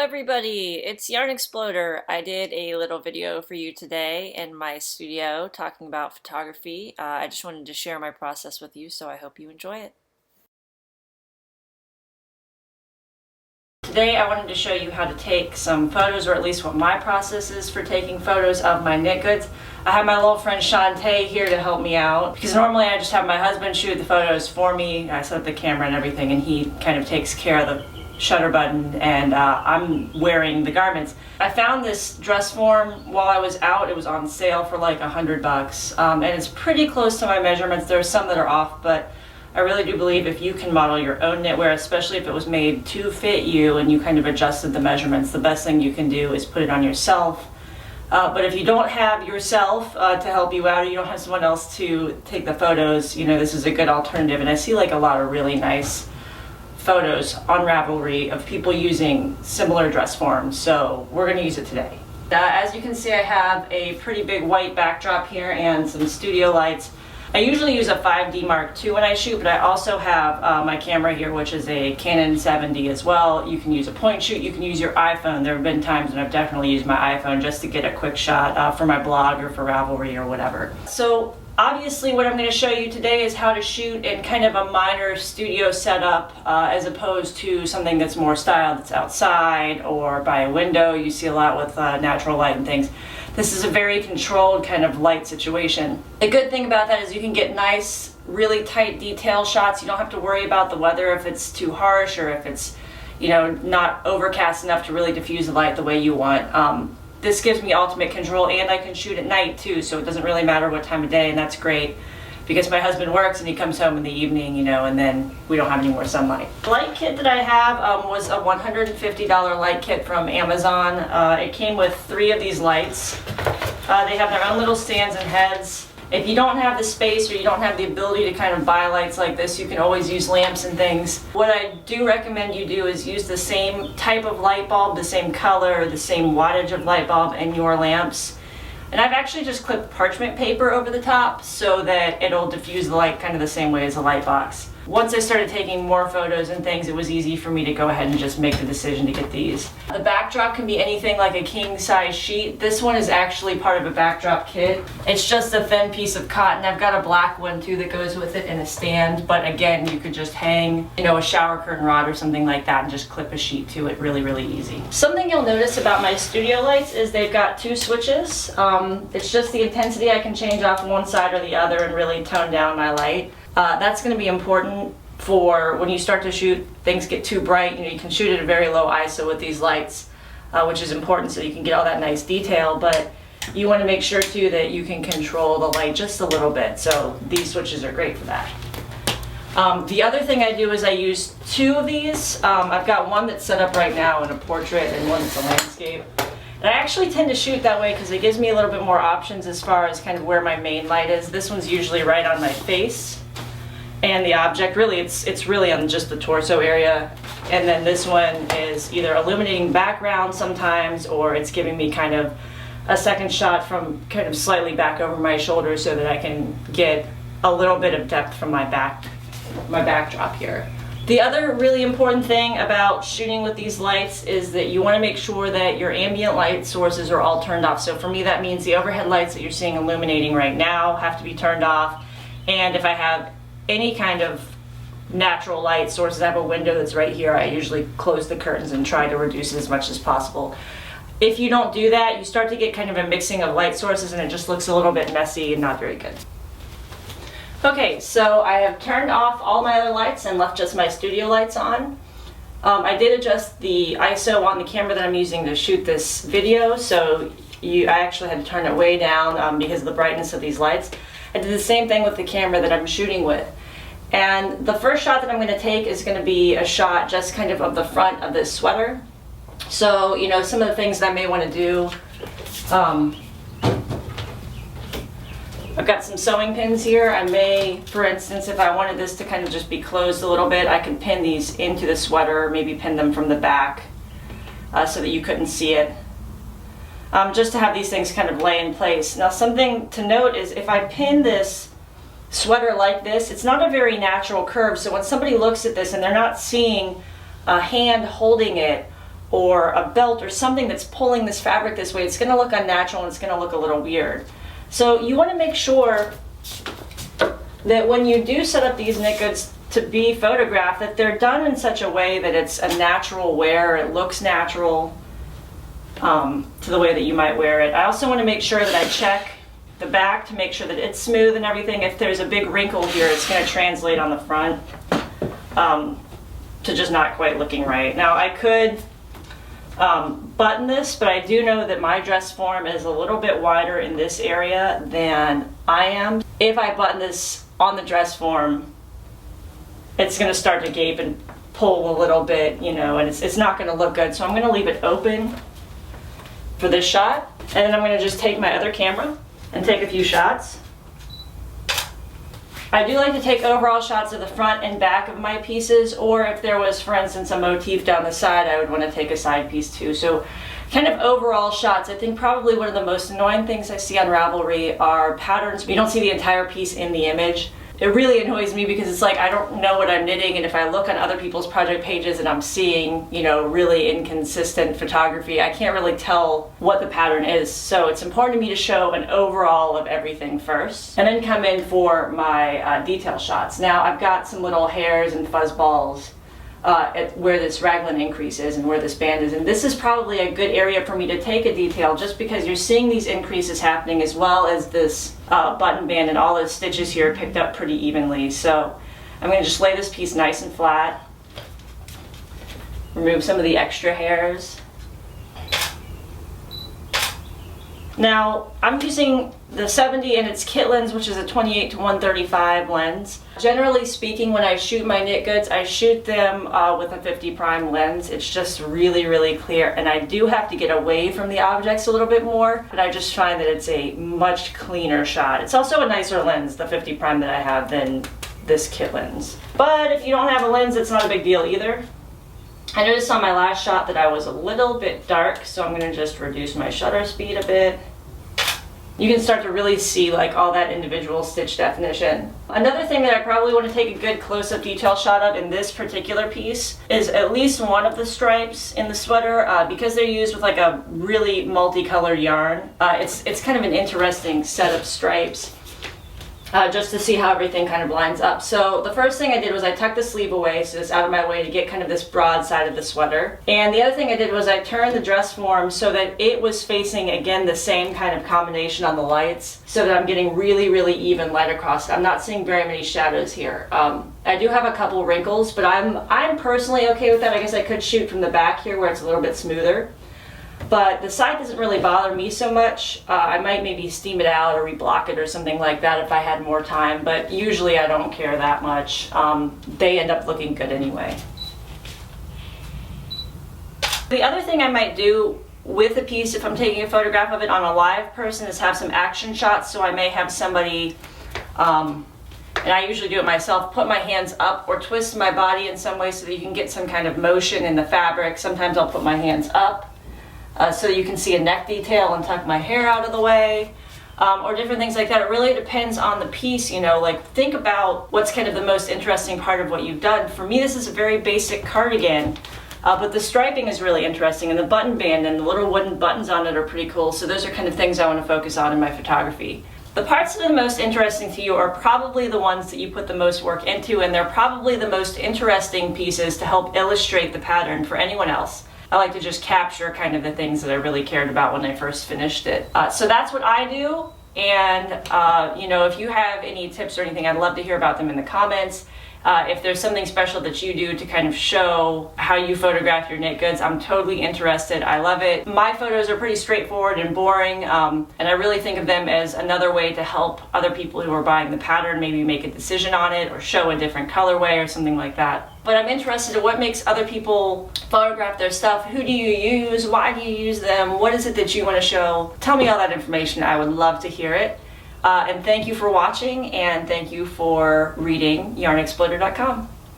everybody, it's Yarnexploder. I did a little video for you today in my studio talking about photography. I just wanted to share my process with you, so I hope you enjoy it. Today I wanted to show you how to take some photos, or at least what my process is for taking photos of my knit goods. I have my little friend Shantae here to help me out, because normally I just have my husband shoot the photos for me. I set up the camera and everything, and he kind of takes care of the shutter button, and I'm wearing the garments. I found this dress form while I was out. It was on sale for like $100, and it's pretty close to my measurements. There are some that are off, but I really do believe if you can model your own knitwear, especially if it was made to fit you and you kind of adjusted the measurements, the best thing you can do is put it on yourself. But if you don't have yourself to help you out, or you don't have someone else to take the photos, you know, this is a good alternative. And I see like a lot of really nice photos on Ravelry of people using similar dress forms, so we're going to use it today. As you can see, I have a pretty big white backdrop here and some studio lights. I usually use a 5D Mark II when I shoot, but I also have my camera here, which is a Canon 7D as well. You can use a point shoot, you can use your iPhone. There have been times when I've definitely used my iPhone just to get a quick shot for my blog or for Ravelry or whatever. So obviously what I'm going to show you today is how to shoot in kind of a minor studio setup as opposed to something that's more styled, that's outside or by a window. You see a lot with natural light and things. This is a very controlled kind of light situation. The good thing about that is you can get nice, really tight detail shots. You don't have to worry about the weather if it's too harsh or if it's, you know, not overcast enough to really diffuse the light the way you want. This gives me ultimate control, and I can shoot at night too, so it doesn't really matter what time of day, and that's great because my husband works and he comes home in the evening, you know, and then we don't have any more sunlight. The light kit that I have was a $150 light kit from Amazon. It came with 3 of these lights. They have their own little stands and heads. If you don't have the space or you don't have the ability to kind of buy lights like this, you can always use lamps and things. What I do recommend you do is use the same type of light bulb, the same color, the same wattage of light bulb in your lamps. And I've actually just clipped parchment paper over the top so that it'll diffuse the light kind of the same way as a light box. Once I started taking more photos and things, it was easy for me to go ahead and just make the decision to get these. The backdrop can be anything like a king size sheet. This one is actually part of a backdrop kit. It's just a thin piece of cotton. I've got a black one too that goes with it in a stand, but again, you could just hang, you know, a shower curtain rod or something like that and just clip a sheet to it really, really easy. Something you'll notice about my studio lights is they've got 2 switches. It's just the intensity I can change off one side or the other and really tone down my light. That's going to be important for when you start to shoot, things get too bright. You know, you can shoot at a very low ISO with these lights, which is important so you can get all that nice detail, but you want to make sure too that you can control the light just a little bit, so these switches are great for that. The other thing I do is I use 2 of these. I've got one that's set up right now in a portrait and one that's a landscape. And I actually tend to shoot that way because it gives me a little bit more options as far as kind of where my main light is. This one's usually right on my face and the object. Really, it's really on just the torso area. And then this one is either illuminating background sometimes, or it's giving me kind of a second shot from kind of slightly back over my shoulder so that I can get a little bit of depth from my backdrop here. The other really important thing about shooting with these lights is that you want to make sure that your ambient light sources are all turned off. So for me, that means the overhead lights that you're seeing illuminating right now have to be turned off. And if I have any kind of natural light sources, I have a window that's right here, I usually close the curtains and try to reduce it as much as possible. If you don't do that, you start to get kind of a mixing of light sources and it just looks a little bit messy and not very good. Okay, so I have turned off all my other lights and left just my studio lights on. I did adjust the ISO on the camera that I'm using to shoot this video, so I actually had to turn it way down because of the brightness of these lights. I did the same thing with the camera that I'm shooting with. And the first shot that I'm going to take is going to be a shot just kind of the front of this sweater. So, you know, some of the things that I may want to do, I've got some sewing pins here. I may, for instance, if I wanted this to kind of just be closed a little bit, I could pin these into the sweater, maybe pin them from the back so that you couldn't see it. Just to have these things kind of lay in place. Now, something to note is if I pin this sweater like this, it's not a very natural curve, so when somebody looks at this and they're not seeing a hand holding it or a belt or something that's pulling this fabric this way, it's going to look unnatural and it's going to look a little weird. So you want to make sure that when you do set up these knit goods to be photographed, that they're done in such a way that it's a natural wear, it looks natural to the way that you might wear it. I also want to make sure that I check the back to make sure that it's smooth and everything. If there's a big wrinkle here, it's going to translate on the front to just not quite looking right. Now I could button this, but I do know that my dress form is a little bit wider in this area than I am. If I button this on the dress form, it's going to start to gape and pull a little bit, you know, and it's not going to look good. So I'm going to leave it open for this shot, and then I'm going to just take my other camera and take a few shots. I do like to take overall shots of the front and back of my pieces, or if there was, for instance, a motif down the side, I would want to take a side piece too. So kind of overall shots. I think probably one of the most annoying things I see on Ravelry are patterns. You don't see the entire piece in the image. It really annoys me because it's like I don't know what I'm knitting, and if I look on other people's project pages and I'm seeing, you know, really inconsistent photography, I can't really tell what the pattern is. So it's important to me to show an overall of everything first, and then come in for my detail shots. Now I've got some little hairs and fuzz balls at where this raglan increase is and where this band is, and this is probably a good area for me to take a detail, just because you're seeing these increases happening as well as this button band, and all the stitches here are picked up pretty evenly. So I'm going to just lay this piece nice and flat, remove some of the extra hairs. Now I'm using the 70 and its kit lens, which is a 28 to 135 lens. Generally speaking, when I shoot my knit goods, I shoot them with a 50 prime lens. It's just really, really clear, and I do have to get away from the objects a little bit more, but I just find that it's a much cleaner shot. It's also a nicer lens, the 50 prime that I have, than this kit lens. But if you don't have a lens, it's not a big deal either. I noticed on my last shot that I was a little bit dark, so I'm going to just reduce my shutter speed a bit. You can start to really see like all that individual stitch definition. Another thing that I probably want to take a good close-up detail shot of in this particular piece is at least one of the stripes in the sweater, because they're used with like a really multicolored yarn. It's kind of an interesting set of stripes. Just to see how everything kind of lines up. So the first thing I did was I tucked the sleeve away so it's out of my way to get kind of this broad side of the sweater. And the other thing I did was I turned the dress form so that it was facing, again, the same kind of combination on the lights, so that I'm getting really, really even light across. I'm not seeing very many shadows here. I do have a couple wrinkles, but I'm personally okay with that. I guess I could shoot from the back here where it's a little bit smoother. But the side doesn't really bother me so much. I might maybe steam it out or reblock it or something like that if I had more time, but usually I don't care that much. They end up looking good anyway. The other thing I might do with a piece, if I'm taking a photograph of it on a live person, is have some action shots. So I may have somebody, and I usually do it myself, put my hands up or twist my body in some way so that you can get some kind of motion in the fabric. Sometimes I'll put my hands up so you can see a neck detail and tuck my hair out of the way, or different things like that. It really depends on the piece, you know, like think about what's kind of the most interesting part of what you've done. For me, this is a very basic cardigan, but the striping is really interesting, and the button band and the little wooden buttons on it are pretty cool. So those are kind of things I want to focus on in my photography. The parts that are the most interesting to you are probably the ones that you put the most work into, and they're probably the most interesting pieces to help illustrate the pattern for anyone else. I like to just capture kind of the things that I really cared about when I first finished it. So that's what I do, and you know, if you have any tips or anything, I'd love to hear about them in the comments. If there's something special that you do to kind of show how you photograph your knit goods, I'm totally interested. I love it. My photos are pretty straightforward and boring, and I really think of them as another way to help other people who are buying the pattern maybe make a decision on it or show a different colorway or something like that. But I'm interested in what makes other people photograph their stuff. Who do you use? Why do you use them? What is it that you want to show? Tell me all that information. I would love to hear it. And thank you for watching, and thank you for reading yarnexploder.com.